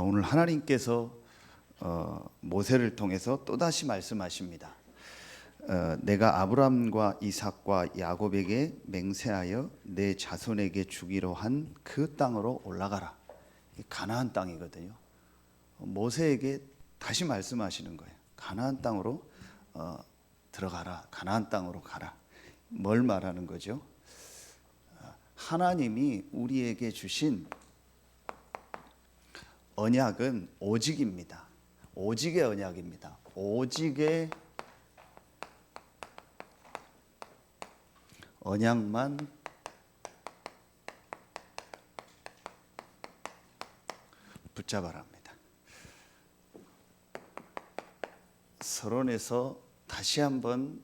오늘 하나님께서 모세를 통해서 또다시 말씀하십니다. 내가 아브라함과 이삭과 야곱에게 맹세하여 내 자손에게 주기로 한 그 땅으로 올라가라. 가나안 땅이거든요. 모세에게 다시 말씀하시는 거예요. 가나안 땅으로 들어가라. 가나안 땅으로 가라. 뭘 말하는 거죠? 하나님이 우리에게 주신 언약은 오직입니다. 오직의 언약입니다. 오직의 언약만 붙잡아라 합니다. 서론에서 다시 한번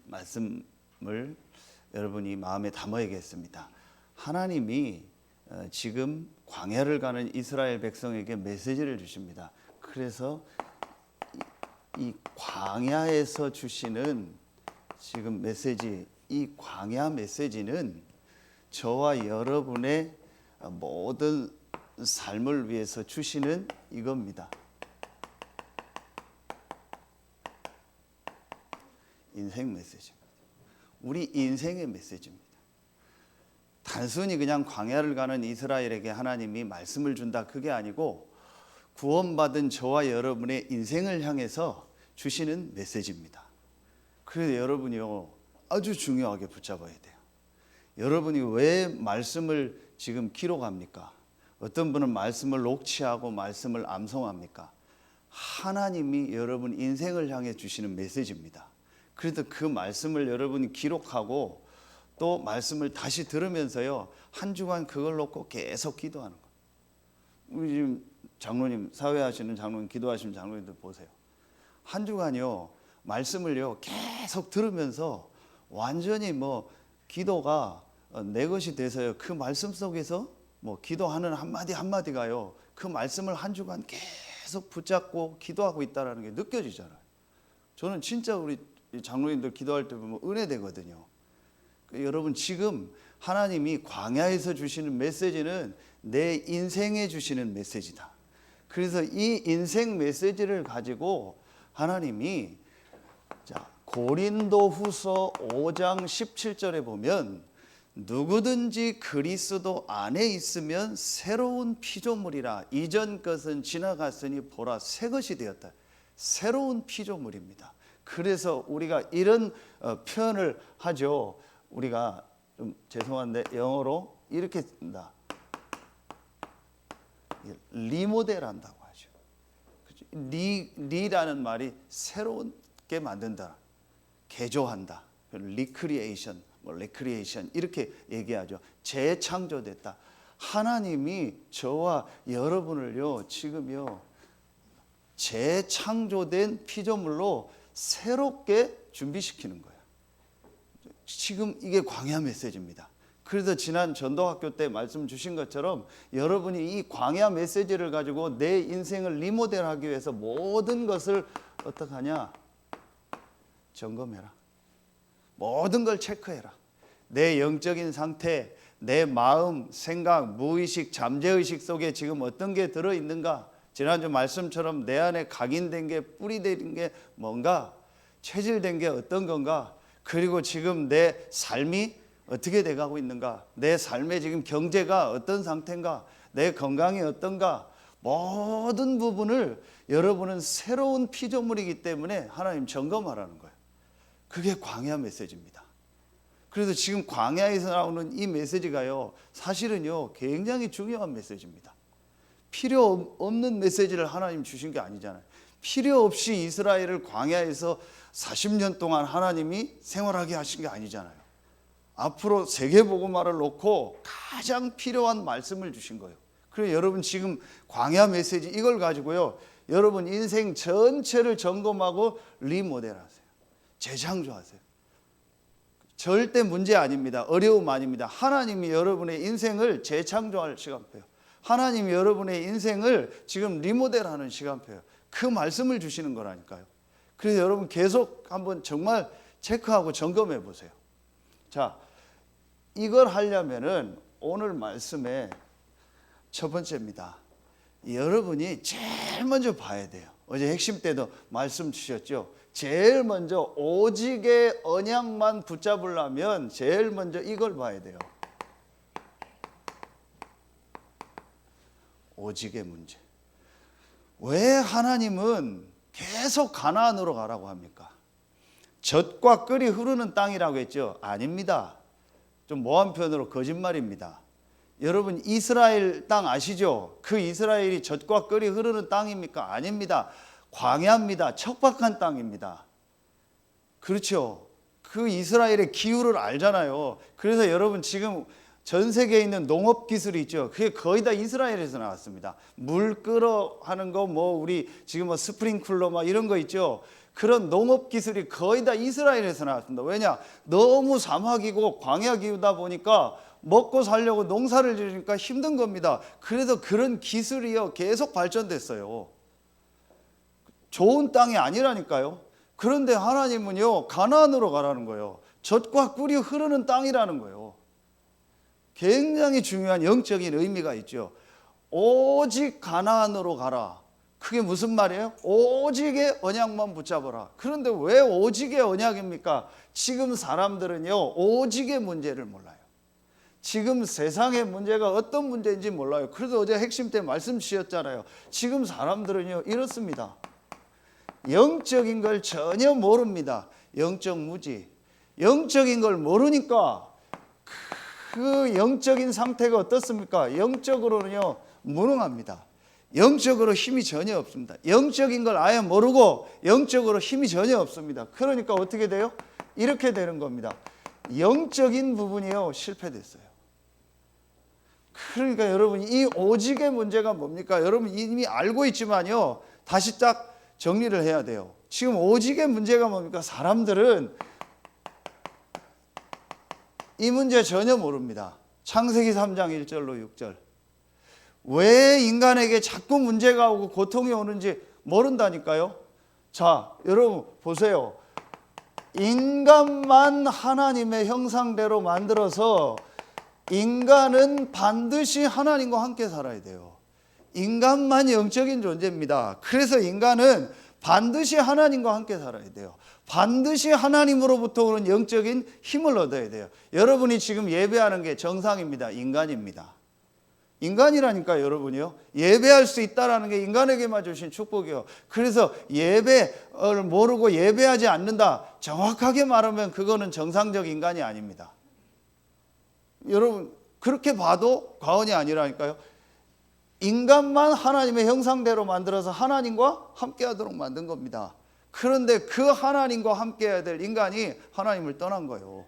말씀을 여러분이 마음에 담아야겠습니다. 하나님이 지금 광야를 가는 이스라엘 백성에게 메시지를 주십니다. 그래서 이 광야에서 주시는 지금 메시지, 이 광야 메시지는 저와 여러분의 모든 삶을 위해서 주시는 이겁니다. 인생 메시지입니다. 우리 인생의 메시지입니다. 단순히 그냥 광야를 가는 이스라엘에게 하나님이 말씀을 준다, 그게 아니고 구원받은 저와 여러분의 인생을 향해서 주시는 메시지입니다. 그래서 여러분이요, 아주 중요하게 붙잡아야 돼요. 여러분이 왜 말씀을 지금 기록합니까? 어떤 분은 말씀을 녹취하고 말씀을 암송합니까? 하나님이 여러분 인생을 향해 주시는 메시지입니다. 그래서 그 말씀을 여러분이 기록하고 또 말씀을 다시 들으면서요, 한 주간 그걸 놓고 계속 기도하는 거예요. 우리 지금 장로님, 사회하시는 장로님, 기도하시는 장로님들 보세요. 한 주간요, 말씀을요 계속 들으면서 완전히 기도가 내 것이 돼서요, 그 말씀 속에서 기도하는 한마디 한마디가요, 그 말씀을 한 주간 계속 붙잡고 기도하고 있다는 게 느껴지잖아요. 저는 진짜 우리 장로님들 기도할 때 보면 은혜되거든요. 여러분, 지금 하나님이 광야에서 주시는 메시지는 내 인생에 주시는 메시지다. 그래서 이 인생 메시지를 가지고 하나님이 고린도후서 5장 17절에 보면 누구든지 그리스도 안에 있으면 새로운 피조물이라, 이전 것은 지나갔으니 보라 새 것이 되었다. 새로운 피조물입니다. 그래서 우리가 이런 표현을 하죠. 우리가 좀 죄송한데 영어로 이렇게 쓴다. 리모델한다고 하죠. 리라는 말이 새롭게 만든다, 개조한다, 리크리에이션, 레크리에이션 이렇게 얘기하죠. 재창조됐다. 하나님이 저와 여러분을요 지금요 재창조된 피조물로 새롭게 준비시키는 거예요. 지금 이게 광야 메시지입니다. 그래서 지난 전도학교 때 말씀 주신 것처럼 여러분이 이 광야 메시지를 가지고 내 인생을 리모델하기 위해서 모든 것을 어떻게 하냐? 점검해라. 모든 걸 체크해라. 내 영적인 상태, 내 마음, 생각, 무의식, 잠재의식 속에 지금 어떤 게 들어있는가? 지난주 말씀처럼 내 안에 각인된 게, 뿌리된 게 뭔가, 체질된 게 어떤 건가, 그리고 지금 내 삶이 어떻게 돼가고 있는가, 내 삶의 지금 경제가 어떤 상태인가, 내 건강이 어떤가, 모든 부분을 여러분은 새로운 피조물이기 때문에 하나님 점검하라는 거예요. 그게 광야 메시지입니다. 그래서 지금 광야에서 나오는 이 메시지가요, 사실은요 굉장히 중요한 메시지입니다. 필요 없는 메시지를 하나님 주신 게 아니잖아요. 필요 없이 이스라엘을 광야에서 40년 동안 하나님이 생활하게 하신 게 아니잖아요. 앞으로 세계복음화를 놓고 가장 필요한 말씀을 주신 거예요. 그래서 여러분 지금 광야 메시지 이걸 가지고요, 여러분 인생 전체를 점검하고 리모델하세요. 재창조하세요. 절대 문제 아닙니다. 어려움 아닙니다. 하나님이 여러분의 인생을 재창조할 시간표예요. 하나님이 여러분의 인생을 지금 리모델하는 시간표예요. 그 말씀을 주시는 거라니까요. 그래서 여러분 계속 한번 정말 체크하고 점검해 보세요. 자, 이걸 하려면은 오늘 말씀의 첫 번째입니다. 여러분이 제일 먼저 봐야 돼요. 어제 핵심 때도 말씀 주셨죠. 제일 먼저 오직의 언약만 붙잡으려면 제일 먼저 이걸 봐야 돼요. 오직의 문제. 왜 하나님은 계속 가나안으로 가라고 합니까? 젖과 꿀이 흐르는 땅이라고 했죠? 아닙니다. 좀 모한 편으로 거짓말입니다. 여러분 이스라엘 땅 아시죠? 그 이스라엘이 젖과 꿀이 흐르는 땅입니까? 아닙니다. 광야입니다. 척박한 땅입니다. 그렇죠? 그 이스라엘의 기후를 알잖아요. 그래서 여러분 지금 전 세계에 있는 농업 기술이 있죠. 그게 거의 다 이스라엘에서 나왔습니다. 물 끓어 하는 거 우리 지금 스프링클러 이런 거 있죠. 그런 농업 기술이 거의 다 이스라엘에서 나왔습니다. 왜냐? 너무 사막이고 광야 기후다 보니까 먹고 살려고 농사를 지으니까 힘든 겁니다. 그래서 그런 기술이요 계속 발전됐어요. 좋은 땅이 아니라니까요. 그런데 하나님은요 가나안으로 가라는 거예요. 젖과 꿀이 흐르는 땅이라는 거예요. 굉장히 중요한 영적인 의미가 있죠. 오직 가나안으로 가라. 그게 무슨 말이에요? 오직의 언약만 붙잡아라. 그런데 왜 오직의 언약입니까? 지금 사람들은요 오직의 문제를 몰라요. 지금 세상의 문제가 어떤 문제인지 몰라요. 그래서 어제 핵심 때 말씀 주셨잖아요. 지금 사람들은요 이렇습니다. 영적인 걸 전혀 모릅니다. 영적 무지. 영적인 걸 모르니까 그 영적인 상태가 어떻습니까? 영적으로는요 무능합니다. 영적으로 힘이 전혀 없습니다. 영적인 걸 아예 모르고 영적으로 힘이 전혀 없습니다. 그러니까 어떻게 돼요? 이렇게 되는 겁니다. 영적인 부분이요 실패됐어요. 그러니까 여러분 이 오직의 문제가 뭡니까? 여러분 이미 알고 있지만요 다시 딱 정리를 해야 돼요. 지금 오직의 문제가 뭡니까? 사람들은 이 문제 전혀 모릅니다. 창세기 3장 1절로 6절. 왜 인간에게 자꾸 문제가 오고 고통이 오는지 모른다니까요. 자, 여러분 보세요. 인간만 하나님의 형상대로 만들어서 인간은 반드시 하나님과 함께 살아야 돼요. 인간만 영적인 존재입니다. 그래서 인간은 반드시 하나님과 함께 살아야 돼요. 반드시 하나님으로부터 오는 영적인 힘을 얻어야 돼요. 여러분이 지금 예배하는 게 정상입니다. 인간입니다. 인간이라니까 여러분이요. 예배할 수 있다라는 게 인간에게만 주신 축복이요. 그래서 예배를 모르고 예배하지 않는다. 정확하게 말하면 그거는 정상적 인간이 아닙니다. 여러분 그렇게 봐도 과언이 아니라니까요. 인간만 하나님의 형상대로 만들어서 하나님과 함께하도록 만든 겁니다. 그런데 그 하나님과 함께해야 될 인간이 하나님을 떠난 거예요.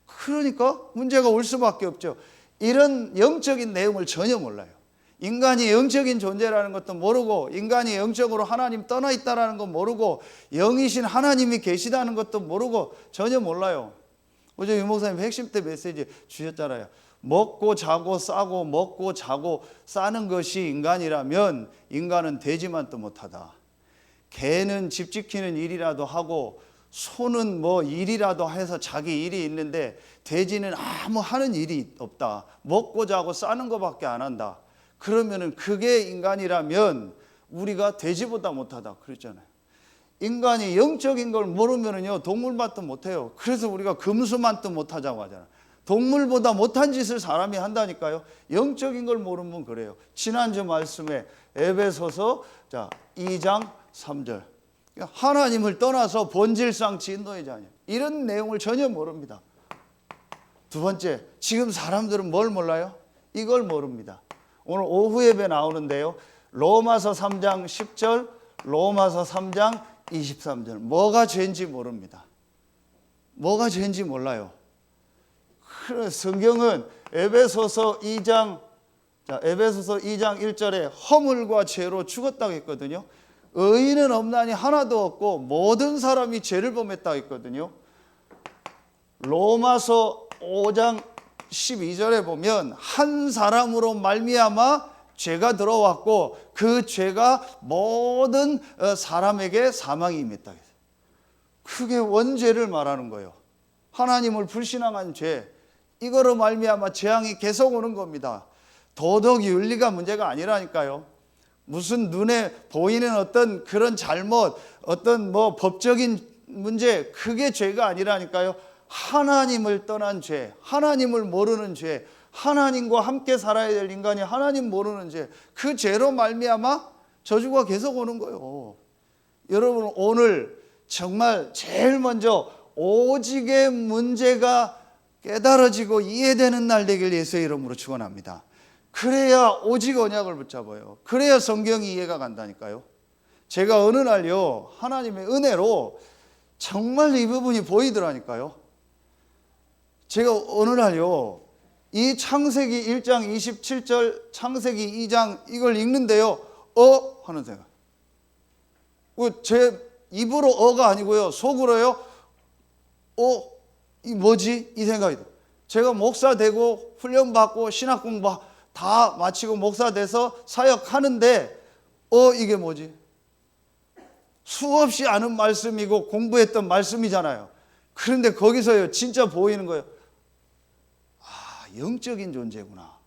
그러니까 문제가 올 수밖에 없죠. 이런 영적인 내용을 전혀 몰라요. 인간이 영적인 존재라는 것도 모르고 인간이 영적으로 하나님 떠나 있다는 것 모르고 영이신 하나님이 계시다는 것도 모르고 전혀 몰라요. 어제 유 목사님 핵심 때 메시지 주셨잖아요. 먹고 자고 싸고 먹고 자고 싸는 것이 인간이라면 인간은 돼지만도 못하다. 개는 집 지키는 일이라도 하고 소는 일이라도 해서 자기 일이 있는데 돼지는 아무 하는 일이 없다. 먹고 자고 싸는 것밖에 안 한다. 그러면은 그게 인간이라면 우리가 돼지보다 못하다 그랬잖아요. 인간이 영적인 걸 모르면은요 동물만도 못해요. 그래서 우리가 금수만도 못하자고 하잖아요. 동물보다 못한 짓을 사람이 한다니까요. 영적인 걸 모르면 그래요. 지난주 말씀에 에베소서 2장 3절 하나님을 떠나서 본질상 진노의 자녀 이런 내용을 전혀 모릅니다. 두 번째, 지금 사람들은 뭘 몰라요? 이걸 모릅니다. 오늘 오후 예배 나오는데요. 로마서 3장 10절, 로마서 3장 23절 뭐가 죄인지 모릅니다. 뭐가 죄인지 몰라요. 성경은 에베소서 2장 1절에 허물과 죄로 죽었다고 했거든요. 의인은 없나니 하나도 없고 모든 사람이 죄를 범했다고 했거든요. 로마서 5장 12절에 보면 한 사람으로 말미암아 죄가 들어왔고 그 죄가 모든 사람에게 사망이 임했다. 그게 원죄를 말하는 거예요. 하나님을 불신앙한 죄, 이거로 말미암아 재앙이 계속 오는 겁니다. 도덕 윤리가 문제가 아니라니까요. 무슨 눈에 보이는 어떤 그런 잘못, 어떤 뭐 법적인 문제, 그게 죄가 아니라니까요. 하나님을 떠난 죄, 하나님을 모르는 죄, 하나님과 함께 살아야 될 인간이 하나님 모르는 죄, 그 죄로 말미암아 저주가 계속 오는 거예요. 여러분, 오늘 정말 제일 먼저 오직의 문제가 깨달아지고 이해되는 날 되길 예수의 이름으로 축원합니다. 그래야 오직 언약을 붙잡아요. 그래야 성경이 이해가 간다니까요. 제가 어느 날요, 하나님의 은혜로 정말 이 부분이 보이더라니까요. 제가 어느 날요, 이 창세기 1장 27절, 창세기 2장 이걸 읽는데요, 하는 생각. 제 입으로 어가 아니고요, 속으로요, 이 뭐지? 이 생각이 들어요. 제가 목사 되고 훈련받고 신학 공부 다 마치고 목사 돼서 사역하는데 이게 뭐지? 수없이 아는 말씀이고 공부했던 말씀이잖아요. 그런데 거기서요, 진짜 보이는 거예요. 영적인 존재구나.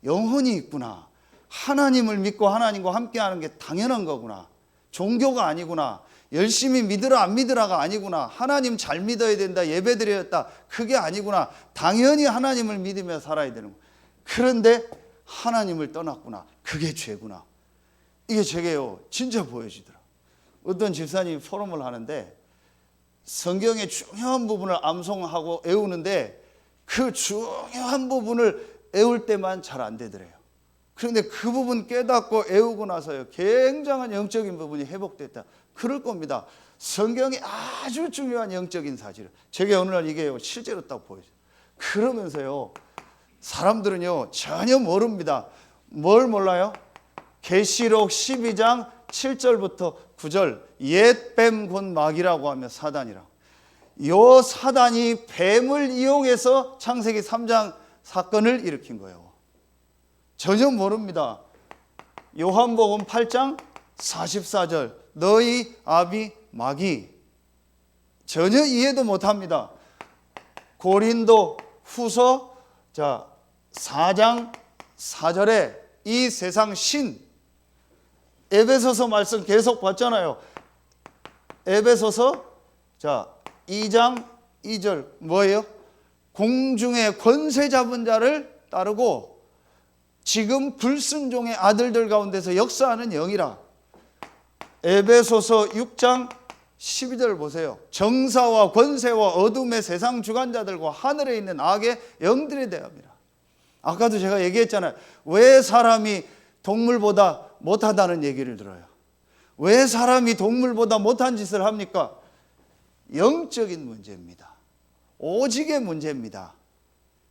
영혼이 있구나. 하나님을 믿고 하나님과 함께하는 게 당연한 거구나. 종교가 아니구나. 열심히 믿으라 안 믿으라가 아니구나. 하나님 잘 믿어야 된다, 예배 드려야 된다, 그게 아니구나. 당연히 하나님을 믿으며 살아야 되는 거예요. 그런데 하나님을 떠났구나. 그게 죄구나. 이게 제게요, 진짜 보여지더라. 어떤 집사님이 포럼을 하는데 성경의 중요한 부분을 암송하고 외우는데 그 중요한 부분을 외울 때만 잘 안 되더래요. 그런데 그 부분 깨닫고 외우고 나서요, 굉장한 영적인 부분이 회복됐다. 그럴 겁니다. 성경이 아주 중요한 영적인 사실을 제게 어느 날 이게 실제로 딱 보여져요. 그러면서요, 사람들은요 전혀 모릅니다. 뭘 몰라요? 계시록 12장 7절부터 9절, 옛 뱀 곧 마귀라고 하며 사단이라고. 요 사단이 뱀을 이용해서 창세기 3장 사건을 일으킨 거예요. 전혀 모릅니다. 요한복음 8장 44절, 너희 아비 마귀. 전혀 이해도 못합니다. 고린도 후서 4장 4절에 이 세상 신, 에베소서 말씀 계속 봤잖아요. 에베소서 2장 2절 뭐예요? 공중의 권세 잡은 자를 따르고 지금 불순종의 아들들 가운데서 역사하는 영이라. 에베소서 6장 12절 보세요. 정사와 권세와 어둠의 세상 주관자들과 하늘에 있는 악의 영들에 대함이라. 아까도 제가 얘기했잖아요. 왜 사람이 동물보다 못하다는 얘기를 들어요? 왜 사람이 동물보다 못한 짓을 합니까? 영적인 문제입니다. 오직의 문제입니다.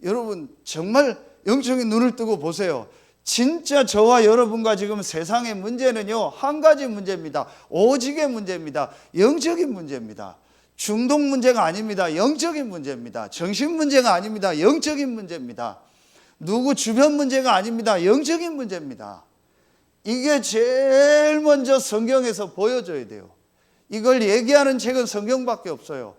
여러분, 정말 영적인 눈을 뜨고 보세요. 진짜 저와 여러분과 지금 세상의 문제는요, 한 가지 문제입니다. 오직의 문제입니다. 영적인 문제입니다. 중독 문제가 아닙니다. 영적인 문제입니다. 정신 문제가 아닙니다. 영적인 문제입니다. 누구 주변 문제가 아닙니다. 영적인 문제입니다. 이게 제일 먼저 성경에서 보여줘야 돼요. 이걸 얘기하는 책은 성경밖에 없어요.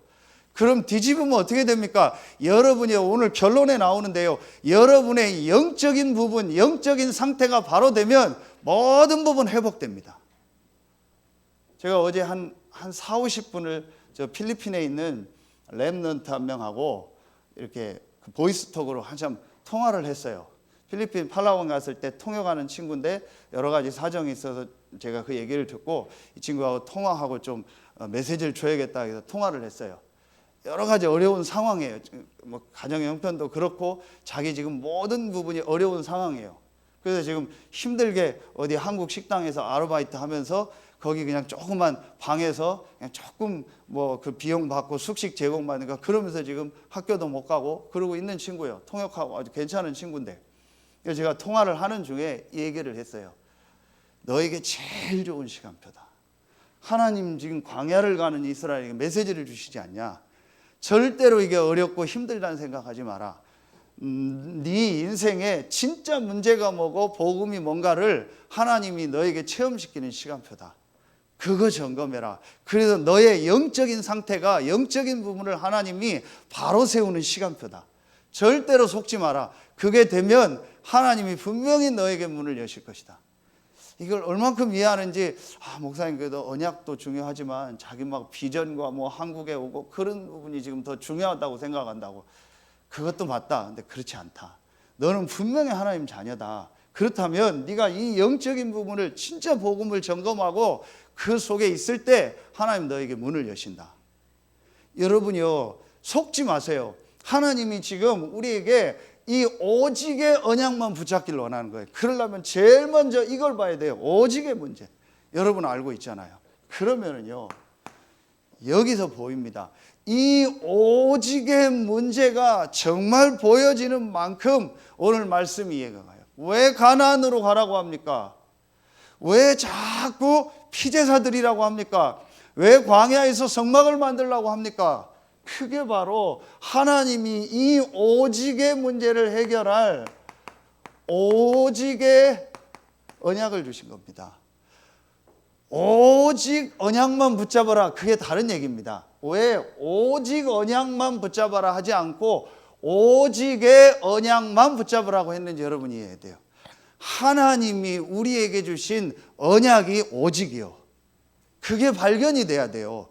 그럼 뒤집으면 어떻게 됩니까? 여러분이 오늘 결론에 나오는데요, 여러분의 영적인 부분, 영적인 상태가 바로 되면 모든 부분 회복됩니다. 제가 어제 한 4, 50분을 저 필리핀에 있는 랩넌트 한 명하고 이렇게 보이스톡으로 한참 통화를 했어요. 필리핀 팔라완 갔을 때 통역하는 친구인데 여러 가지 사정이 있어서 제가 그 얘기를 듣고 이 친구하고 통화하고 좀 메시지를 줘야겠다 해서 통화를 했어요. 여러 가지 어려운 상황이에요. 뭐 가정의 형편도 그렇고 자기 지금 모든 부분이 어려운 상황이에요. 그래서 지금 힘들게 어디 한국 식당에서 아르바이트 하면서 거기 그냥 조그만 방에서 그냥 조금 뭐 그 비용 받고 숙식 제공받는가 그러면서 지금 학교도 못 가고 그러고 있는 친구예요. 통역하고 아주 괜찮은 친구인데. 그래서 제가 통화를 하는 중에 이 얘기를 했어요. 너에게 제일 좋은 시간표다. 하나님 지금 광야를 가는 이스라엘에게 메시지를 주시지 않냐. 절대로 이게 어렵고 힘들다는 생각하지 마라. 네 인생에 진짜 문제가 뭐고 복음이 뭔가를 하나님이 너에게 체험시키는 시간표다. 그거 점검해라. 그래서 너의 영적인 상태가, 영적인 부분을 하나님이 바로 세우는 시간표다. 절대로 속지 마라. 그게 되면 하나님이 분명히 너에게 문을 여실 것이다. 이걸 얼만큼 이해하는지, 목사님 그래도 언약도 중요하지만 자기 막 비전과 뭐 한국에 오고 그런 부분이 지금 더 중요하다고 생각한다고. 그것도 맞다. 근데 그렇지 않다. 너는 분명히 하나님 자녀다. 그렇다면 네가 이 영적인 부분을 진짜 복음을 점검하고 그 속에 있을 때 하나님 너에게 문을 여신다. 여러분이요, 속지 마세요. 하나님이 지금 우리에게 이 오직의 언약만 붙잡기를 원하는 거예요. 그러려면 제일 먼저 이걸 봐야 돼요. 오직의 문제. 여러분 알고 있잖아요. 그러면은요, 여기서 보입니다. 이 오직의 문제가 정말 보여지는 만큼 오늘 말씀 이해가 가요. 왜 가나안으로 가라고 합니까? 왜 자꾸 피제사들이라고 합니까? 왜 광야에서 성막을 만들라고 합니까? 그게 바로 하나님이 이 오직의 문제를 해결할 오직의 언약을 주신 겁니다. 오직 언약만 붙잡아라, 그게 다른 얘기입니다. 왜 오직 언약만 붙잡아라 하지 않고 오직의 언약만 붙잡으라고 했는지 여러분이 이해해야 돼요. 하나님이 우리에게 주신 언약이 오직이요. 그게 발견이 돼야 돼요.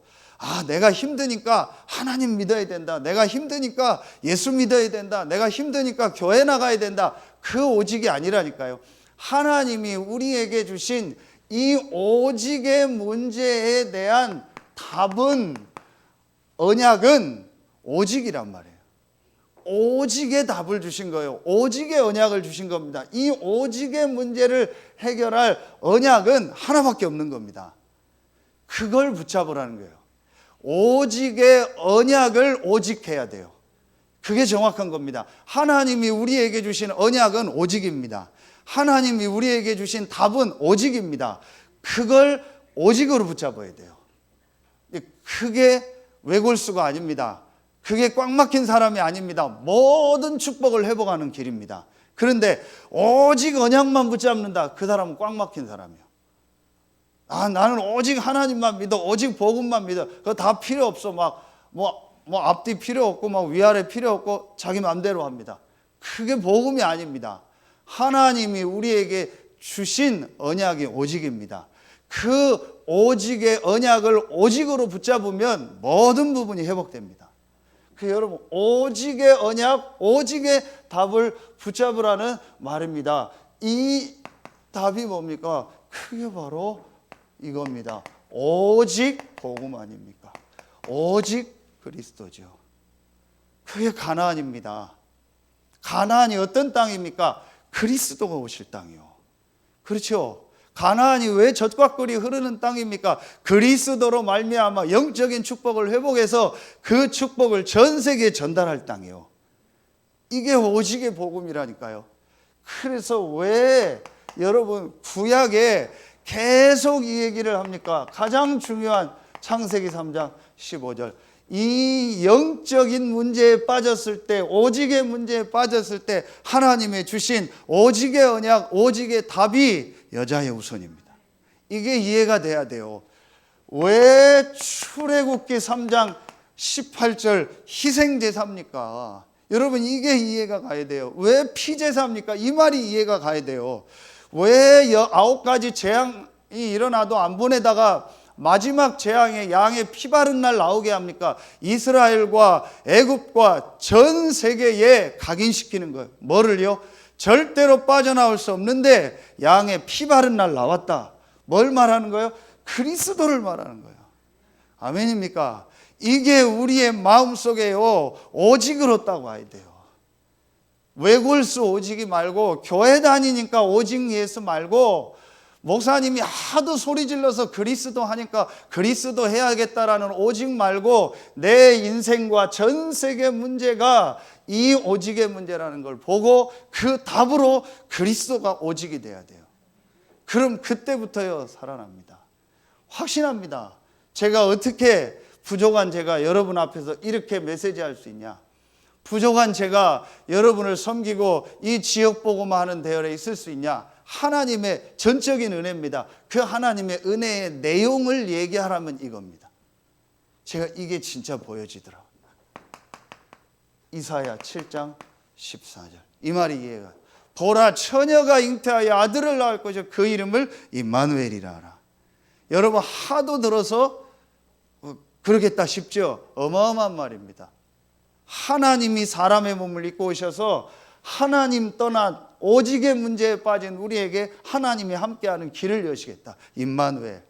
내가 힘드니까 하나님 믿어야 된다. 내가 힘드니까 예수 믿어야 된다. 내가 힘드니까 교회 나가야 된다. 그 오직이 아니라니까요. 하나님이 우리에게 주신 이 오직의 문제에 대한 답은, 언약은 오직이란 말이에요. 오직의 답을 주신 거예요. 오직의 언약을 주신 겁니다. 이 오직의 문제를 해결할 언약은 하나밖에 없는 겁니다. 그걸 붙잡으라는 거예요. 오직의 언약을 오직해야 돼요. 그게 정확한 겁니다. 하나님이 우리에게 주신 언약은 오직입니다. 하나님이 우리에게 주신 답은 오직입니다. 그걸 오직으로 붙잡아야 돼요. 그게 외골수가 아닙니다. 그게 꽉 막힌 사람이 아닙니다. 모든 축복을 회복하는 길입니다. 그런데 오직 언약만 붙잡는다, 그 사람은 꽉 막힌 사람이에요. 나는 오직 하나님만 믿어, 오직 복음만 믿어. 그거 다 필요 없어. 뭐 앞뒤 필요 없고, 막 위아래 필요 없고, 자기 마음대로 합니다. 그게 복음이 아닙니다. 하나님이 우리에게 주신 언약이 오직입니다. 그 오직의 언약을 오직으로 붙잡으면 모든 부분이 회복됩니다. 여러분, 오직의 언약, 오직의 답을 붙잡으라는 말입니다. 이 답이 뭡니까? 그게 바로 이겁니다. 오직 복음 아닙니까? 오직 그리스도죠. 그게 가나안입니다. 가나안이 어떤 땅입니까? 그리스도가 오실 땅이요. 그렇죠? 가나안이 왜 젖과 꿀이 흐르는 땅입니까? 그리스도로 말미암아 영적인 축복을 회복해서 그 축복을 전 세계에 전달할 땅이요. 이게 오직의 복음이라니까요. 그래서 왜 여러분 구약에 계속 이 얘기를 합니까? 가장 중요한 창세기 3장 15절. 이 영적인 문제에 빠졌을 때, 오직의 문제에 빠졌을 때 하나님의 주신 오직의 언약, 오직의 답이 여자의 우선입니다. 이게 이해가 돼야 돼요. 왜 출애굽기 3장 18절 희생제사입니까? 여러분, 이게 이해가 가야 돼요. 왜 피제사입니까? 이 말이 이해가 가야 돼요. 왜 9가지 재앙이 일어나도 안 보내다가 마지막 재앙에 양의 피 바른 날 나오게 합니까? 이스라엘과 애굽과 전 세계에 각인시키는 거예요. 뭐를요? 절대로 빠져나올 수 없는데 양의 피 바른 날 나왔다. 뭘 말하는 거예요? 그리스도를 말하는 거예요. 아멘입니까? 이게 우리의 마음속에요, 오직을 얻다고 봐야 돼요. 외골수 오직이 말고, 교회 다니니까 오직 예수 말고, 목사님이 하도 소리 질러서 그리스도 하니까 그리스도 해야겠다라는 오직 말고, 내 인생과 전 세계 문제가 이 오직의 문제라는 걸 보고 그 답으로 그리스도가 오직이 돼야 돼요. 그럼 그때부터요 살아납니다. 확신합니다. 제가 어떻게 부족한 제가 여러분 앞에서 이렇게 메시지할 수 있냐? 부족한 제가 여러분을 섬기고 이 지역 복음화 하는 대열에 있을 수 있냐? 하나님의 전적인 은혜입니다. 그 하나님의 은혜의 내용을 얘기하라면 이겁니다. 제가 이게 진짜 보여지더라고요. 이사야 7장 14절. 이 말이 이해가. 보라 처녀가 잉태하여 아들을 낳을 것이요 그 이름을 임마누엘이라 하라. 여러분 하도 들어서 그러겠다 싶죠? 어마어마한 말입니다. 하나님이 사람의 몸을 입고 오셔서 하나님 떠난 오직의 문제에 빠진 우리에게 하나님이 함께하는 길을 여시겠다. 임마누엘.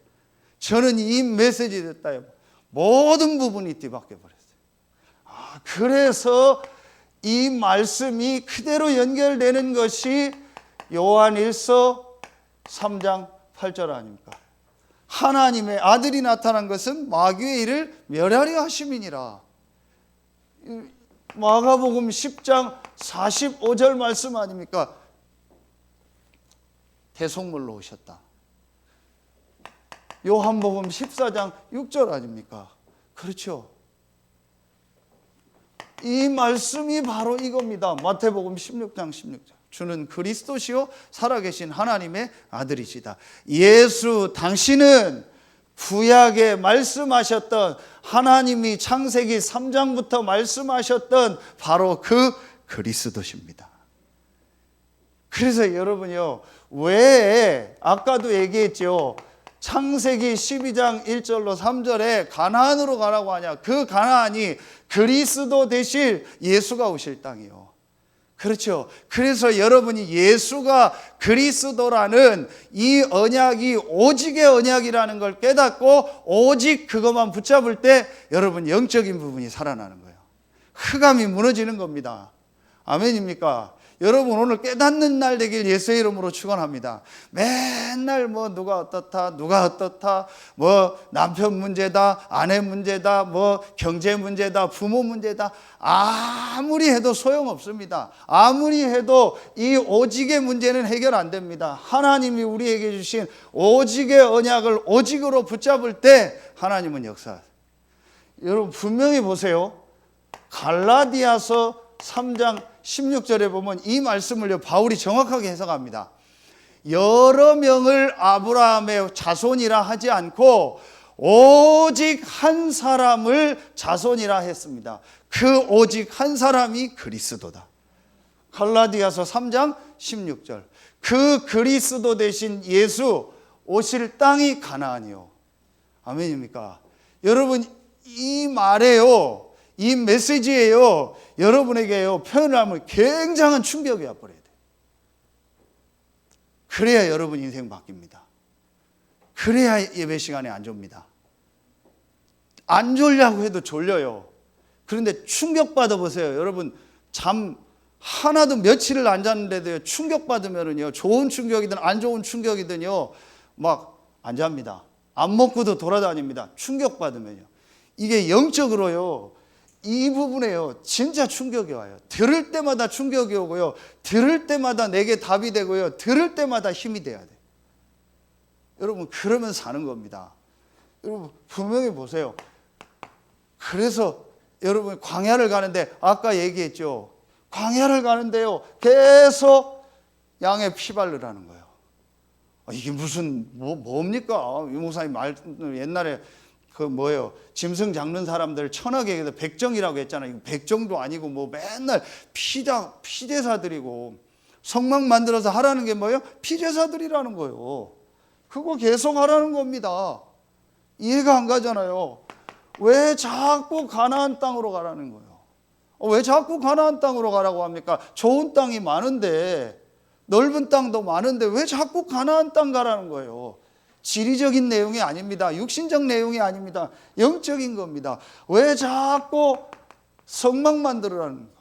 저는 이 메시지 듣다요 모든 부분이 뒤바뀌어 버렸어요. 그래서 이 말씀이 그대로 연결되는 것이 요한일서 3장 8절 아닙니까? 하나님의 아들이 나타난 것은 마귀의 일을 멸하려 하심이니라. 마가복음 10장 45절 말씀 아닙니까? 대속물로 오셨다. 요한복음 14장 6절 아닙니까? 그렇죠. 이 말씀이 바로 이겁니다. 마태복음 16장 16절. 주는 그리스도시요 살아계신 하나님의 아들이시다. 예수 당신은 구약에 말씀하셨던 하나님이 창세기 3장부터 말씀하셨던 바로 그 그리스도십니다. 그래서 여러분요, 왜 아까도 얘기했죠. 창세기 12장 1절로 3절에 가나안으로 가라고 하냐. 그 가나안이 그리스도 되실 예수가 오실 땅이요. 그렇죠. 그래서 여러분이 예수가 그리스도라는 이 언약이 오직의 언약이라는 걸 깨닫고 오직 그것만 붙잡을 때 여러분 영적인 부분이 살아나는 거예요. 흑암이 무너지는 겁니다. 아멘입니까? 여러분 오늘 깨닫는 날 되길 예수의 이름으로 축원합니다. 맨날 뭐 누가 어떻다 뭐 남편 문제다 아내 문제다 뭐 경제 문제다 부모 문제다 아무리 해도 소용없습니다. 아무리 해도 이 오직의 문제는 해결 안 됩니다. 하나님이 우리에게 주신 오직의 언약을 오직으로 붙잡을 때 하나님은 역사하세요. 여러분 분명히 보세요. 갈라디아서 3장 16절에 보면 이 말씀을 바울이 정확하게 해석합니다. 여러 명을 아브라함의 자손이라 하지 않고 오직 한 사람을 자손이라 했습니다. 그 오직 한 사람이 그리스도다. 갈라디아서 3장 16절. 그 그리스도 대신 예수 오실 땅이 가나안이요. 아멘입니까? 여러분 이 말에요. 이 메시지예요. 여러분에게요 표현을 하면 굉장한 충격이 와버려야 돼요. 그래야 여러분 인생 바뀝니다. 그래야 예배 시간에 안 졸립니다. 안 졸려고 해도 졸려요. 그런데 충격받아 보세요. 여러분 잠 하나도 며칠을 안 잤는데도요 충격받으면은요 좋은 충격이든 안 좋은 충격이든요 막 안 잡니다. 안 먹고도 돌아다닙니다. 충격받으면요. 이게 영적으로요 이 부분에요 진짜 충격이 와요. 들을 때마다 충격이 오고요 들을 때마다 내게 답이 되고요 들을 때마다 힘이 돼야 돼요. 여러분 그러면 사는 겁니다. 여러분 분명히 보세요. 그래서 여러분 광야를 가는데 아까 얘기했죠. 광야를 가는데요 계속 양의 피 바르라는 거예요. 이게 무슨 뭡니까? 이 목사님 말 옛날에 그 뭐예요? 짐승 잡는 사람들 천하게 백정이라고 했잖아요. 백정도 아니고 뭐 맨날 피제사들이고 성막 만들어서 하라는 게 뭐예요? 피제사들이라는 거예요. 그거 계속 하라는 겁니다. 이해가 안 가잖아요. 왜 자꾸 가나안 땅으로 가라는 거예요? 왜 자꾸 가나안 땅으로 가라고 합니까? 좋은 땅이 많은데 넓은 땅도 많은데 왜 자꾸 가나안 땅 가라는 거예요? 지리적인 내용이 아닙니다. 육신적 내용이 아닙니다. 영적인 겁니다. 왜 자꾸 성막 만들으라는 거야?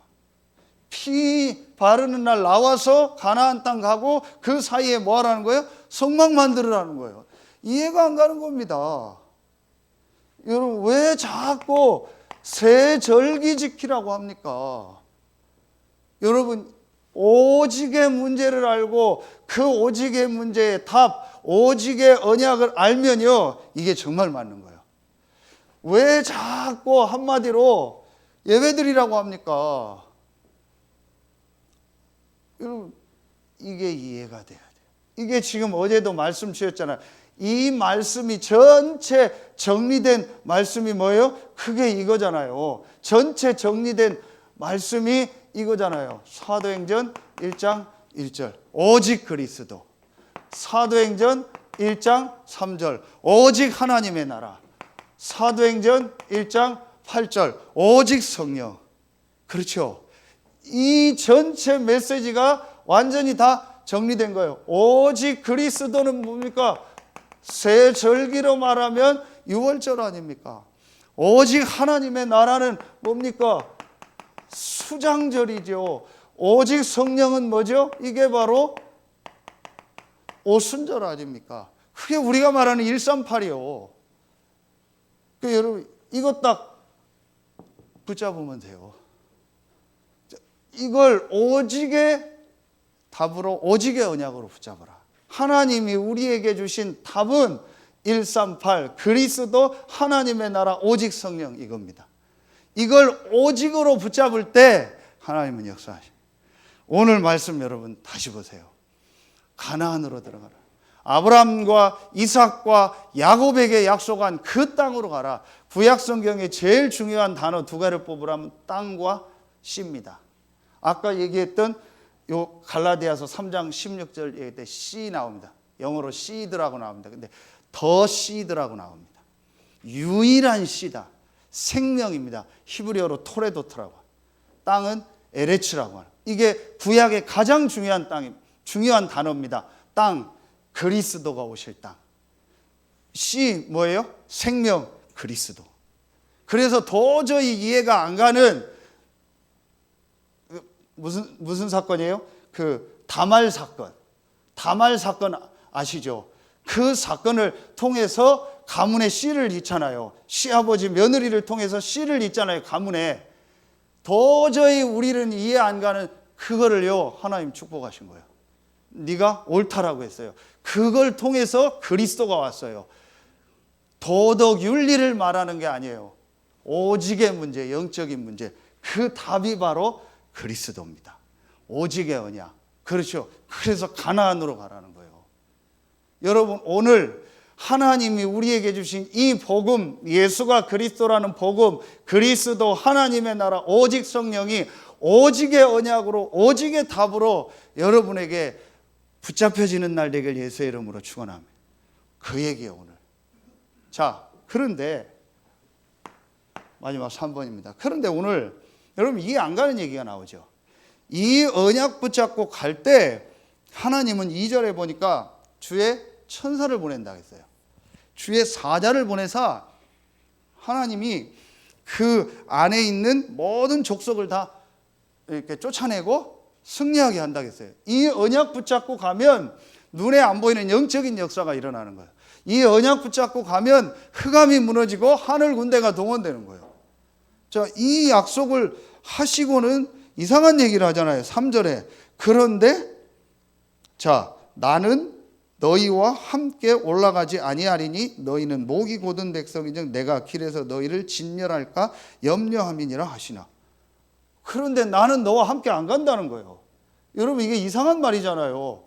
피 바르는 날 나와서 가나안 땅 가고 그 사이에 뭐 하라는 거예요? 성막 만들으라는 거예요. 이해가 안 가는 겁니다. 여러분 왜 자꾸 새 절기 지키라고 합니까? 여러분 오직의 문제를 알고 그 오직의 문제의 답 오직의 언약을 알면요 이게 정말 맞는 거예요. 왜 자꾸 한마디로 예배드리라고 합니까? 여러분 이게 이해가 돼야 돼요. 이게 지금 어제도 말씀 주셨잖아요. 이 말씀이 전체 정리된 말씀이 뭐예요? 크게 이거잖아요. 전체 정리된 말씀이 이거잖아요. 사도행전 1장 1절 오직 그리스도. 사도행전 1장 3절 오직 하나님의 나라. 사도행전 1장 8절 오직 성령. 그렇죠. 이 전체 메시지가 완전히 다 정리된 거예요. 오직 그리스도는 뭡니까? 새 절기로 말하면 유월절 아닙니까? 오직 하나님의 나라는 뭡니까? 수장절이죠. 오직 성령은 뭐죠? 이게 바로 오순절 아닙니까? 그게 우리가 말하는 138이요. 여러분 이것 딱 붙잡으면 돼요. 이걸 오직의 답으로, 오직의 언약으로 붙잡아라. 하나님이 우리에게 주신 답은 138 그리스도 하나님의 나라 오직 성령 이겁니다. 이걸 오직으로 붙잡을 때 하나님은 역사하십니다. 오늘 말씀 여러분 다시 보세요. 가나안으로 들어가라. 아브라함과 이삭과 야곱에게 약속한 그 땅으로 가라. 구약 성경에 제일 중요한 단어 두 가지를 뽑으라면 땅과 씨입니다. 아까 얘기했던 요 갈라디아서 3장 16절 얘기할 때 씨 나옵니다. 영어로 seed라고 나옵니다. 근데 더 seed라고 나옵니다. 유일한 씨다. 생명입니다. 히브리어로 토레도트라고. 땅은 에레츠라고 하는. 이게 구약의 가장 중요한 땅입니다. 중요한 단어입니다. 땅, 그리스도가 오실 땅. 씨 뭐예요? 생명, 그리스도. 그래서 도저히 이해가 안 가는 무슨 사건이에요? 그 다말 사건. 다말 사건 아시죠? 그 사건을 통해서 가문의 씨를 잇잖아요. 시아버지 며느리를 통해서 씨를 잇잖아요. 가문에. 도저히 우리는 이해 안 가는 그거를요 하나님 축복하신 거예요. 네가 옳다라고 했어요. 그걸 통해서 그리스도가 왔어요. 도덕 윤리를 말하는 게 아니에요. 오직의 문제, 영적인 문제. 그 답이 바로 그리스도입니다. 오직의 언약. 그렇죠. 그래서 가나안으로 가라는 거예요. 여러분 오늘 하나님이 우리에게 주신 이 복음, 예수가 그리스도라는 복음, 그리스도 하나님의 나라 오직 성령이 오직의 언약으로 오직의 답으로 여러분에게 붙잡혀지는 날 되길 예수의 이름으로 축원합니다. 그 얘기예요 오늘. 자, 그런데 마지막 3번입니다. 그런데 오늘 여러분 이해 안 가는 얘기가 나오죠. 이 언약 붙잡고 갈 때 하나님은 2절에 보니까 주의 천사를 보낸다 했어요. 주의 사자를 보내서 하나님이 그 안에 있는 모든 족속을 다 이렇게 쫓아내고 승리하게 한다 했어요. 이 언약 붙잡고 가면 눈에 안 보이는 영적인 역사가 일어나는 거예요. 이 언약 붙잡고 가면 흑암이 무너지고 하늘 군대가 동원되는 거예요. 자, 이 약속을 하시고는 이상한 얘기를 하잖아요. 3절에 그런데 자 나는 너희와 함께 올라가지 아니하리니 너희는 목이 곧은 백성인즉 내가 길에서 너희를 진멸할까 염려함이니라 하시나. 그런데 나는 너와 함께 안 간다는 거예요. 여러분 이게 이상한 말이잖아요.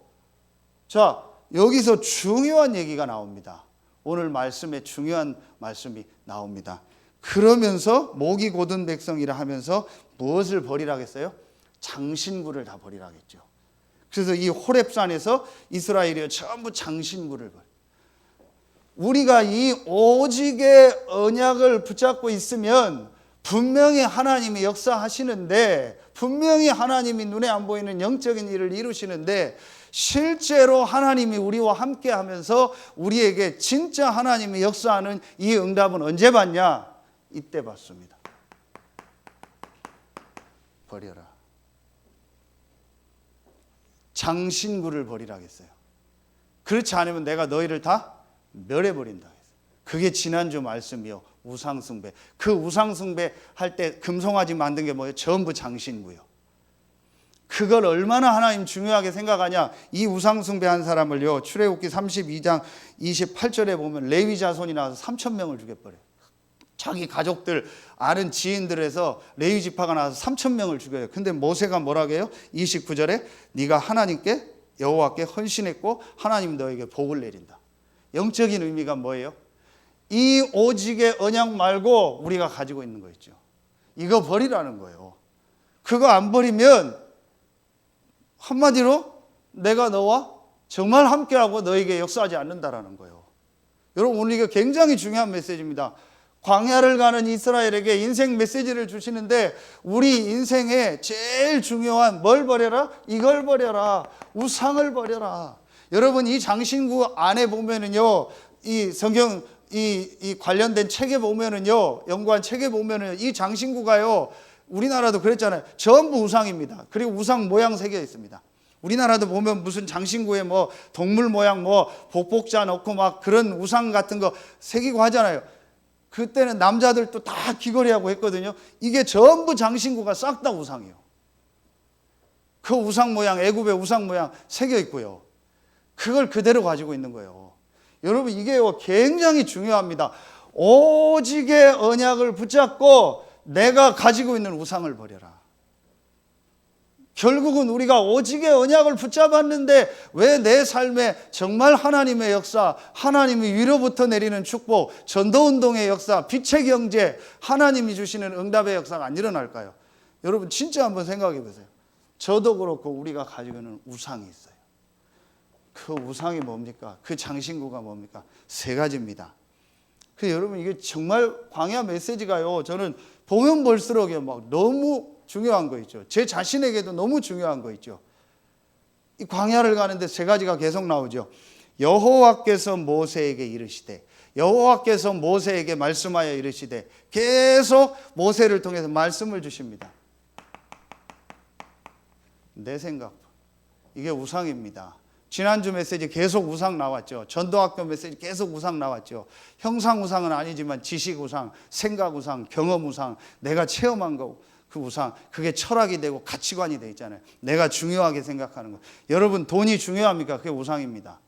자, 여기서 중요한 얘기가 나옵니다. 오늘 말씀에 중요한 말씀이 나옵니다. 그러면서 목이 곧은 백성이라 하면서 무엇을 버리라겠어요? 장신구를 다 버리라겠죠. 그래서 이 호렙산에서 이스라엘이 전부 장신구를 버려. 우리가 이 오직의 언약을 붙잡고 있으면 분명히 하나님이 역사하시는데, 분명히 하나님이 눈에 안 보이는 영적인 일을 이루시는데, 실제로 하나님이 우리와 함께 하면서 우리에게 진짜 하나님이 역사하는 이 응답은 언제 받냐? 이때 받습니다. 버려라. 장신구를 버리라겠어요. 그렇지 않으면 내가 너희를 다 멸해버린다. 그게 지난주 말씀이요. 우상숭배. 그 우상숭배 할 때 금송아지 만든 게 뭐예요? 전부 장신구요. 그걸 얼마나 하나님 중요하게 생각하냐. 이 우상숭배한 사람을요. 출애굽기 32장 28절에 보면 레위 자손이 나와서 3,000명을 죽여버려요. 자기 가족들 아는 지인들에서 레위 지파가 나와서 3,000명을 죽여요. 근데 모세가 뭐라고 해요? 29절에 네가 하나님께 여호와께 헌신했고 하나님 너에게 복을 내린다. 영적인 의미가 뭐예요? 이 오직의 언약 말고 우리가 가지고 있는 거 있죠. 이거 버리라는 거예요. 그거 안 버리면 한마디로 내가 너와 정말 함께하고 너에게 역사하지 않는다라는 거예요. 여러분, 오늘 이게 굉장히 중요한 메시지입니다. 광야를 가는 이스라엘에게 인생 메시지를 주시는데, 우리 인생에 제일 중요한 뭘 버려라? 이걸 버려라. 우상을 버려라. 여러분, 이 장신구 안에 보면은요, 이 성경 이 관련된 책에 보면은요, 연구한 책에 보면은 이 장신구가요, 우리나라도 그랬잖아요. 전부 우상입니다. 그리고 우상 모양 새겨 있습니다. 우리나라도 보면 무슨 장신구에 뭐 동물 모양 뭐 복복자 넣고 막 그런 우상 같은 거 새기고 하잖아요. 그때는 남자들도 다 귀걸이하고 했거든요. 이게 전부 장신구가 싹 다 우상이에요. 그 우상 모양, 애굽의 우상 모양 새겨 있고요. 그걸 그대로 가지고 있는 거예요. 여러분, 이게 굉장히 중요합니다. 오직의 언약을 붙잡고 내가 가지고 있는 우상을 버려라. 결국은 우리가 오직의 언약을 붙잡았는데 왜 내 삶에 정말 하나님의 역사, 하나님이 위로부터 내리는 축복, 전도운동의 역사, 빛의 경제, 하나님이 주시는 응답의 역사가 안 일어날까요? 여러분, 진짜 한번 생각해 보세요. 저도 그렇고 우리가 가지고 있는 우상이 있어요. 그 우상이 뭡니까? 그 장신구가 뭡니까? 세 가지입니다. 여러분, 이게 정말 광야 메시지가요, 저는 보면 볼수록 막 너무 중요한 거 있죠. 제 자신에게도 너무 중요한 거 있죠. 이 광야를 가는데 세 가지가 계속 나오죠. 여호와께서 모세에게 이르시되, 여호와께서 모세에게 말씀하여 이르시되, 계속 모세를 통해서 말씀을 주십니다. 내 생각, 이게 우상입니다. 지난주 메시지 계속 우상 나왔죠. 전도학교 메시지 계속 우상 나왔죠. 형상 우상은 아니지만 지식 우상, 생각 우상, 경험 우상, 내가 체험한 거, 그 우상, 그게 철학이 되고 가치관이 돼 있잖아요. 내가 중요하게 생각하는 거. 여러분, 돈이 중요합니까? 그게 우상입니다.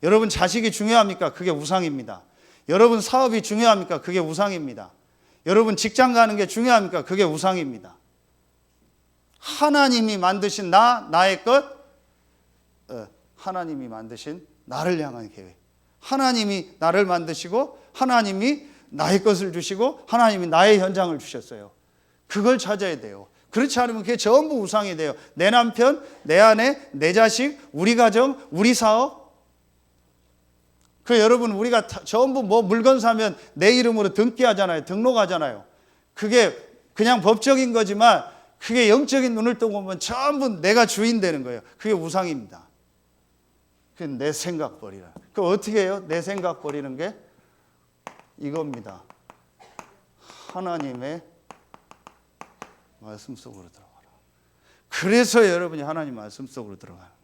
여러분, 자식이 중요합니까? 그게 우상입니다. 여러분, 사업이 중요합니까? 그게 우상입니다. 여러분, 직장 가는 게 중요합니까? 그게 우상입니다. 하나님이 만드신 나의 것, 하나님이 만드신 나를 향한 계획. 하나님이 나를 만드시고 하나님이 나의 것을 주시고 하나님이 나의 현장을 주셨어요. 그걸 찾아야 돼요. 그렇지 않으면 그게 전부 우상이 돼요. 내 남편, 내 아내, 내 자식, 우리 가정, 우리 사업. 여러분, 우리가 전부 뭐 물건 사면 내 이름으로 등기하잖아요. 등록하잖아요. 그게 그냥 법적인 거지만 그게 영적인 눈을 뜨고 보면 전부 내가 주인 되는 거예요. 그게 우상입니다. 내 생각 버리라. 그 어떻게 해요? 내 생각 버리는 게 이겁니다. 하나님의 말씀 속으로 들어가라. 그래서 여러분이 하나님 말씀 속으로 들어가는 거예요.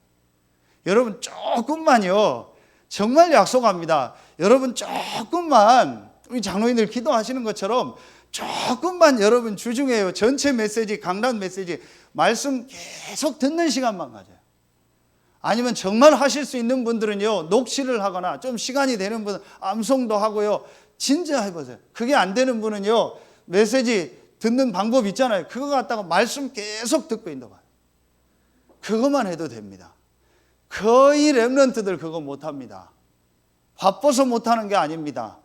여러분, 조금만요, 정말 약속합니다. 여러분, 조금만, 우리 장로님들 기도하시는 것처럼 조금만 여러분 주중에요, 전체 메시지, 강단 메시지 말씀 계속 듣는 시간만 가져요. 아니면 정말 하실 수 있는 분들은요, 녹취를 하거나 좀 시간이 되는 분은 암송도 하고요. 진짜 해보세요. 그게 안 되는 분은요, 메시지 듣는 방법 있잖아요. 그거 갖다가 말씀 계속 듣고 있는 거예요. 그것만 해도 됩니다. 거의 렘넌트들 그거 못합니다. 바빠서 못하는 게 아닙니다.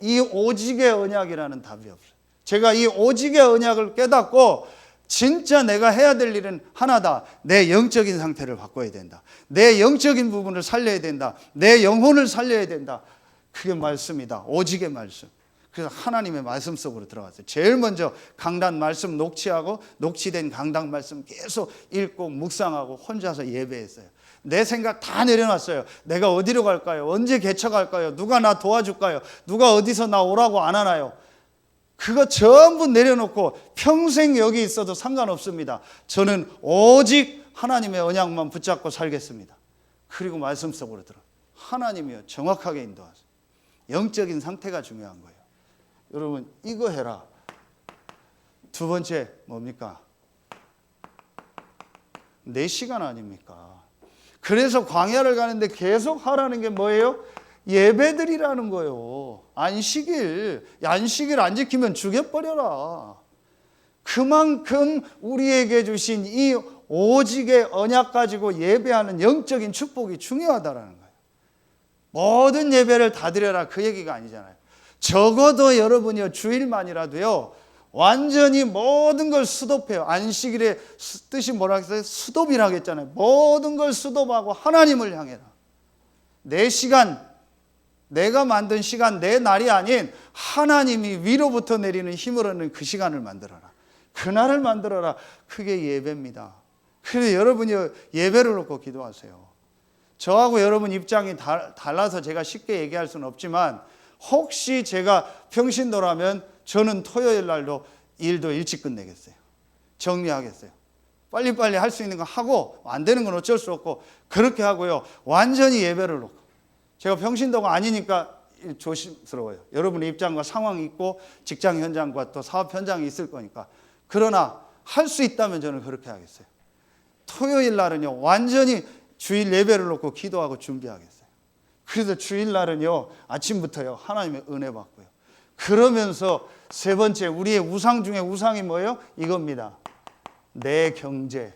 이 오직의 언약이라는 답이 없어요. 제가 이 오직의 언약을 깨닫고 진짜 내가 해야 될 일은 하나다. 내 영적인 상태를 바꿔야 된다. 내 영적인 부분을 살려야 된다. 내 영혼을 살려야 된다. 그게 말씀이다. 오직의 말씀. 그래서 하나님의 말씀 속으로 들어갔어요. 제일 먼저 강단 말씀 녹취하고 녹취된 강단 말씀 계속 읽고 묵상하고 혼자서 예배했어요. 내 생각 다 내려놨어요. 내가 어디로 갈까요? 언제 개척할까요? 누가 나 도와줄까요? 누가 어디서 나 오라고 안 하나요? 그거 전부 내려놓고 평생 여기 있어도 상관없습니다. 저는 오직 하나님의 언약만 붙잡고 살겠습니다. 그리고 말씀 속으로 들어. 하나님이요, 정확하게 인도하세요. 영적인 상태가 중요한 거예요. 여러분, 이거 해라. 두 번째 뭡니까? 4시간 아닙니까? 그래서 광야를 가는데 계속 하라는 게 뭐예요? 예배드리라는 거예요. 안식일 안 지키면 죽여버려라. 그만큼 우리에게 주신 이 오직의 언약 가지고 예배하는 영적인 축복이 중요하다라는 거예요. 모든 예배를 다 드려라, 그 얘기가 아니잖아요. 적어도 여러분이요, 주일만이라도요, 완전히 모든 걸 스톱해요. 안식일의 뜻이 뭐라 했어요? 스톱이라고 했잖아요. 모든 걸 스톱하고 하나님을 향해라. 내 시간, 내가 만든 시간, 내 날이 아닌 하나님이 위로부터 내리는 힘을 얻는 그 시간을 만들어라. 그날을 만들어라. 그게 예배입니다. 그래서 여러분이 예배를 놓고 기도하세요. 저하고 여러분 입장이 달라서 제가 쉽게 얘기할 수는 없지만, 혹시 제가 평신도라면 저는 토요일 날도 일도 일찍 끝내겠어요. 정리하겠어요. 빨리빨리 할 수 있는 거 하고, 안 되는 건 어쩔 수 없고 그렇게 하고요. 완전히 예배를 놓고. 제가 평신도가 아니니까 조심스러워요. 여러분의 입장과 상황이 있고 직장 현장과 또 사업 현장이 있을 거니까. 그러나 할 수 있다면 저는 그렇게 하겠어요. 토요일 날은요, 완전히 주일 예배를 놓고 기도하고 준비하겠어요. 그래서 주일 날은요, 아침부터요, 하나님의 은혜 받고요. 그러면서 세 번째, 우리의 우상 중에 우상이 뭐예요? 이겁니다. 내 경제.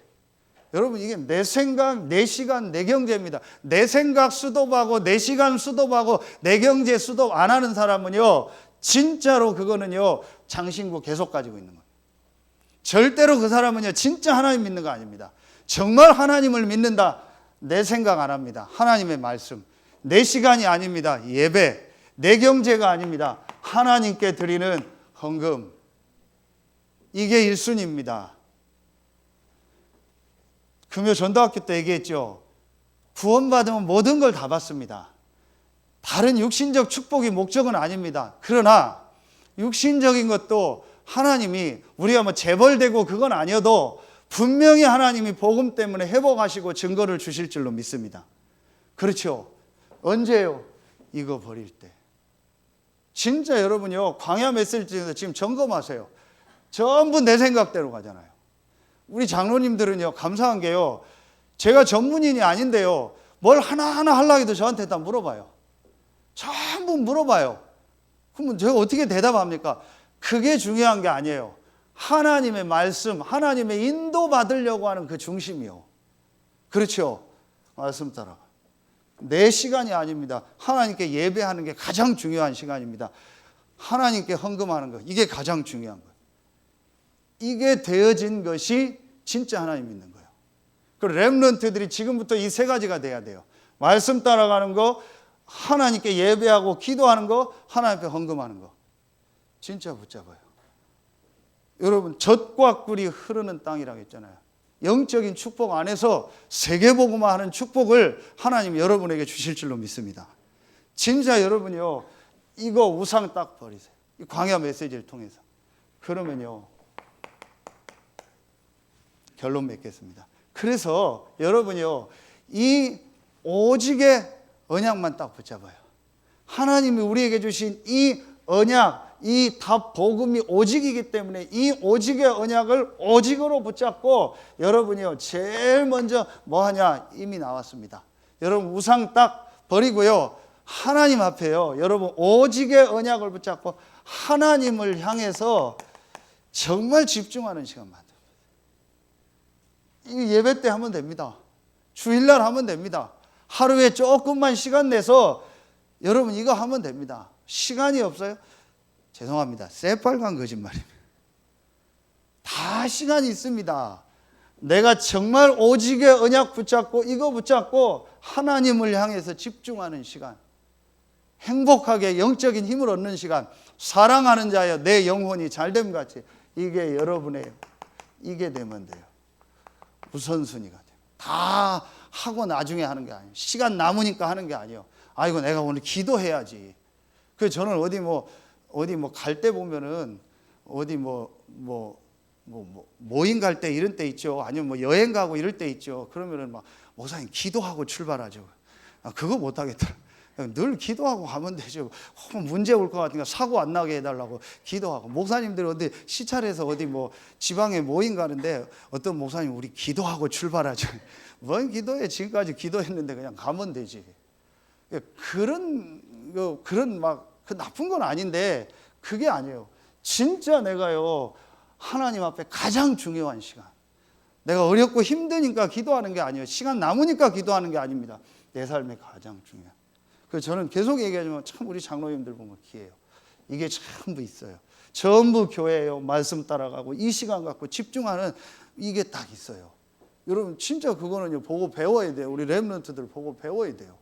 여러분, 이게 내 생각, 내 시간, 내 경제입니다. 내 생각 수도하고 내 시간 수도하고 내 경제 수도 안 하는 사람은요, 진짜로 그거는요, 장신구 계속 가지고 있는 거예요. 절대로 그 사람은요, 진짜 하나님 믿는 거 아닙니다. 정말 하나님을 믿는다. 내 생각 안 합니다. 하나님의 말씀. 내 시간이 아닙니다. 예배. 내 경제가 아닙니다. 하나님께 드리는 헌금. 이게 1순위입니다. 금요 전도학교 때 얘기했죠. 구원받으면 모든 걸 다 받습니다. 다른 육신적 축복이 목적은 아닙니다. 그러나 육신적인 것도 하나님이, 우리가 뭐 재벌되고 그건 아니어도 분명히 하나님이 복음 때문에 회복하시고 증거를 주실 줄로 믿습니다. 그렇죠? 언제요? 이거 버릴 때. 진짜 여러분요, 광야 메시지에서 지금 점검하세요. 전부 내 생각대로 가잖아요. 우리 장로님들은요, 감사한 게요, 제가 전문인이 아닌데요, 뭘 하나하나 하려고 해도 저한테 다 물어봐요. 전부 물어봐요. 그러면 제가 어떻게 대답합니까? 그게 중요한 게 아니에요. 하나님의 말씀, 하나님의 인도 받으려고 하는 그 중심이요. 그렇죠? 말씀 따라. 내 시간이 아닙니다. 하나님께 예배하는 게 가장 중요한 시간입니다. 하나님께 헌금하는 것, 이게 가장 중요한 거예요. 이게 되어진 것이 진짜 하나님 믿는 거예요. 그 렘넌트들이 지금부터 이 세 가지가 돼야 돼요. 말씀 따라가는 거, 하나님께 예배하고 기도하는 거, 하나님께 헌금하는 거. 진짜 붙잡아요. 여러분, 젖과 꿀이 흐르는 땅이라고 했잖아요. 영적인 축복 안에서 세계복음화 하는 축복을 하나님 여러분에게 주실 줄로 믿습니다. 진짜 여러분이요, 이거 우상 딱 버리세요. 이 광야 메시지를 통해서. 그러면요, 결론 맺겠습니다. 그래서 여러분이요, 이 오직의 언약만 딱 붙잡아요. 하나님이 우리에게 주신 이 언약, 이 다 복음이 오직이기 때문에 이 오직의 언약을 오직으로 붙잡고, 여러분이요, 제일 먼저 뭐 하냐? 이미 나왔습니다. 여러분, 우상 딱 버리고요, 하나님 앞에요, 여러분 오직의 언약을 붙잡고 하나님을 향해서 정말 집중하는 시간 만들어요. 이 예배 때 하면 됩니다. 주일날 하면 됩니다. 하루에 조금만 시간 내서 여러분 이거 하면 됩니다. 시간이 없어요? 죄송합니다. 새빨간 거짓말입니다. 다 시간이 있습니다. 내가 정말 오직의 언약 붙잡고 이거 붙잡고 하나님을 향해서 집중하는 시간, 행복하게 영적인 힘을 얻는 시간, 사랑하는 자여 내 영혼이 잘됨 같이, 이게 여러분의, 이게 되면 돼요. 우선순위가 돼요. 다 하고 나중에 하는 게 아니에요. 시간 남으니까 하는 게 아니에요. 아이고 내가 오늘 기도해야지. 그래서 저는 어디 뭐 갈 때 보면은 어디 모임 갈 때 이런 때 있죠. 아니면 뭐 여행 가고 이럴 때 있죠. 그러면은 막 목사님 기도하고 출발하죠. 그거 못 하겠더라. 늘 기도하고 가면 되죠. 문제 올 것 같으니까 사고 안 나게 해달라고 기도하고. 목사님들 어디 시찰해서 어디 뭐 지방에 모임 가는데 어떤 목사님 우리 기도하고 출발하죠. 뭔 기도해? 지금까지 기도했는데 그냥 가면 되지. 그런 막 그 나쁜 건 아닌데 그게 아니에요. 진짜 내가요, 하나님 앞에 가장 중요한 시간. 내가 어렵고 힘드니까 기도하는 게 아니에요. 시간 남으니까 기도하는 게 아닙니다. 내 삶에 가장 중요한. 그래서 저는 계속 얘기하지만 참 우리 장로님들 보면 귀해요. 이게 전부 있어요. 전부 교회예요. 말씀 따라가고 이 시간 갖고 집중하는 이게 딱 있어요. 여러분 진짜 그거는요 보고 배워야 돼요. 우리 렘넌트들 보고 배워야 돼요.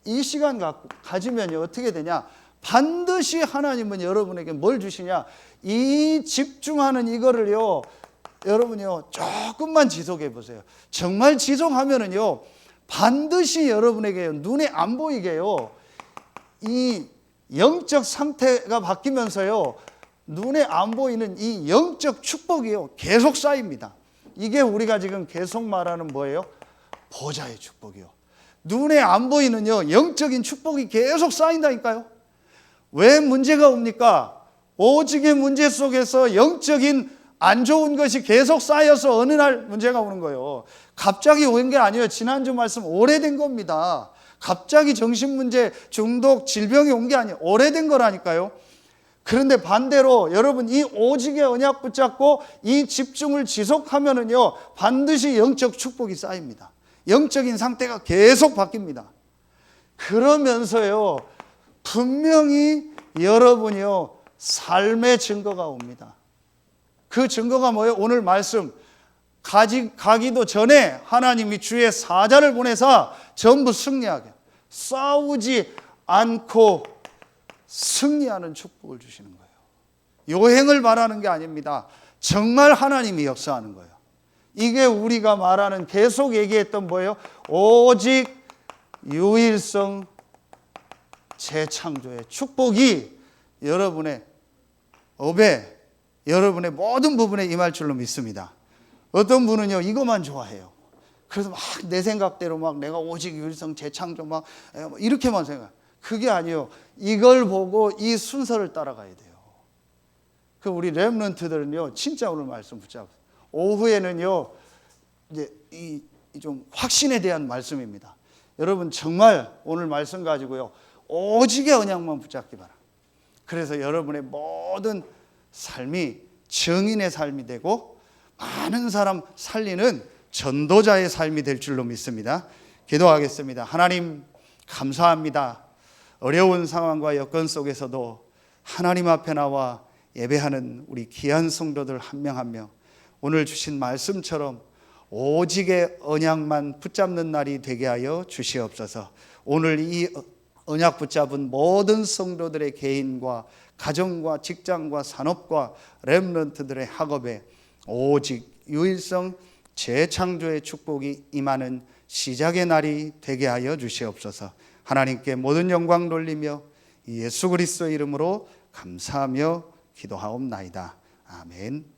이 시간 가지면요 어떻게 되냐? 반드시 하나님은 여러분에게 뭘 주시냐? 이 집중하는 이거를요 여러분요 조금만 지속해 보세요. 정말 지속하면은요 반드시 여러분에게 눈에 안 보이게요 이 영적 상태가 바뀌면서요 눈에 안 보이는 이 영적 축복이요 계속 쌓입니다. 이게 우리가 지금 계속 말하는 뭐예요? 보좌의 축복이요. 눈에 안 보이는요 영적인 축복이 계속 쌓인다니까요. 왜 문제가 옵니까? 오직의 문제 속에서 영적인 안 좋은 것이 계속 쌓여서 어느 날 문제가 오는 거예요. 갑자기 온 게 아니에요. 지난주 말씀 오래된 겁니다. 갑자기 정신문제, 중독, 질병이 온 게 아니에요. 오래된 거라니까요. 그런데 반대로 여러분 이 오직의 언약 붙잡고 이 집중을 지속하면은요 반드시 영적 축복이 쌓입니다. 영적인 상태가 계속 바뀝니다. 그러면서요 분명히 여러분이요 삶의 증거가 옵니다. 그 증거가 뭐예요? 오늘 말씀 가기도 전에 하나님이 주의 사자를 보내사 전부 승리하게 싸우지 않고 승리하는 축복을 주시는 거예요. 요행을 바라는 게 아닙니다. 정말 하나님이 역사하는 거예요. 이게 우리가 말하는 계속 얘기했던 뭐예요? 오직 유일성 재창조의 축복이 여러분의 업에 여러분의 모든 부분에 임할 줄로 믿습니다. 어떤 분은요 이것만 좋아해요. 그래서 막 내 생각대로 막 내가 오직 유일성 재창조 막 이렇게만 생각. 그게 아니에요. 이걸 보고 이 순서를 따라가야 돼요. 그 우리 렘넌트들은요 진짜 오늘 말씀 붙잡으세요. 오후에는요 이제 이 좀 확신에 대한 말씀입니다. 여러분 정말 오늘 말씀 가지고요 오직의 언약만 붙잡기 바랍니다. 그래서 여러분의 모든 삶이 증인의 삶이 되고 많은 사람 살리는 전도자의 삶이 될 줄로 믿습니다. 기도하겠습니다. 하나님 감사합니다. 어려운 상황과 여건 속에서도 하나님 앞에 나와 예배하는 우리 귀한 성도들 한 명 한 명 오늘 주신 말씀처럼 오직의 언약만 붙잡는 날이 되게 하여 주시옵소서. 오늘 이 언약 붙잡은 모든 성도들의 개인과 가정과 직장과 산업과 렘넌트들의 학업에 오직 유일성 재창조의 축복이 임하는 시작의 날이 되게 하여 주시옵소서. 하나님께 모든 영광 돌리며 예수 그리스도의 이름으로 감사하며 기도하옵나이다. 아멘.